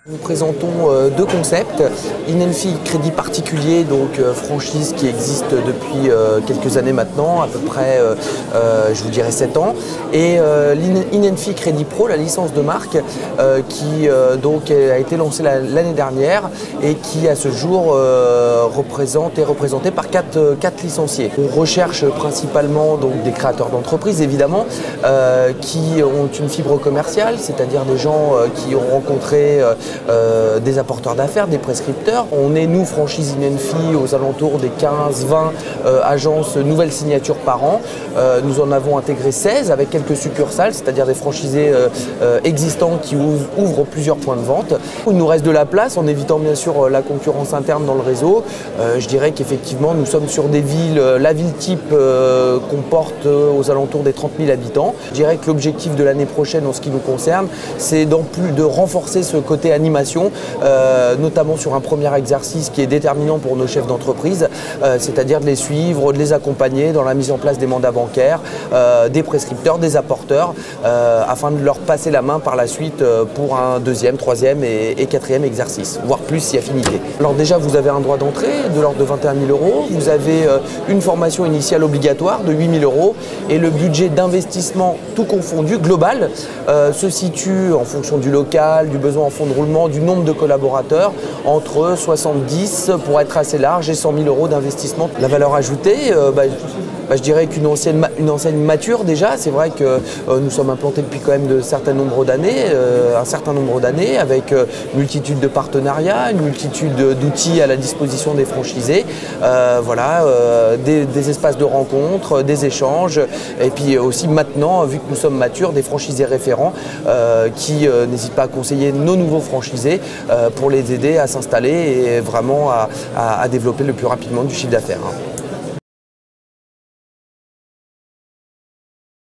Nous présentons deux concepts, Inenfi Crédit Particulier, donc franchise qui existe depuis quelques années maintenant, à peu près je vous dirais 7 ans, et Inenfi Crédit Pro, la licence de marque qui donc a été lancée l'année dernière et qui à ce jour est représentée par 4 licenciés. On recherche principalement donc des créateurs d'entreprises évidemment qui ont une fibre commerciale, c'est-à-dire des gens qui ont rencontré des apporteurs d'affaires, des prescripteurs. On est, nous, franchise Inenfi, aux alentours des 15-20 agences nouvelles signatures par an. Nous en avons intégré 16 avec quelques succursales, c'est-à-dire des franchisés existants qui ouvrent plusieurs points de vente. Il nous reste de la place en évitant bien sûr la concurrence interne dans le réseau. Je dirais qu'effectivement, nous sommes sur des villes, la ville type comporte aux alentours des 30 000 habitants. Je dirais que l'objectif de l'année prochaine en ce qui nous concerne, c'est de renforcer ce côté animation, notamment sur un premier exercice qui est déterminant pour nos chefs d'entreprise, c'est-à-dire de les suivre, de les accompagner dans la mise en place des mandats bancaires, des prescripteurs, des apporteurs, afin de leur passer la main par la suite pour un deuxième, troisième et quatrième exercice, voire plus si affinité. Alors déjà, vous avez un droit d'entrée de l'ordre de 21 000 €, vous avez une formation initiale obligatoire de 8 000 € et le budget d'investissement tout confondu, global, se situe en fonction du local, du besoin en fonds de roulement, du nombre de collaborateurs, entre 70 pour être assez large et 100 000 € d'investissement. La valeur ajoutée, je dirais qu'une enseigne mature déjà. C'est vrai que nous sommes implantés depuis quand même un certain nombre d'années, avec multitude de partenariats, une multitude d'outils à la disposition des franchisés, des espaces de rencontre, des échanges, et puis aussi maintenant, vu que nous sommes matures, des franchisés référents qui n'hésitent pas à conseiller nos nouveaux franchisés pour les aider à s'installer et vraiment à développer le plus rapidement du chiffre d'affaires.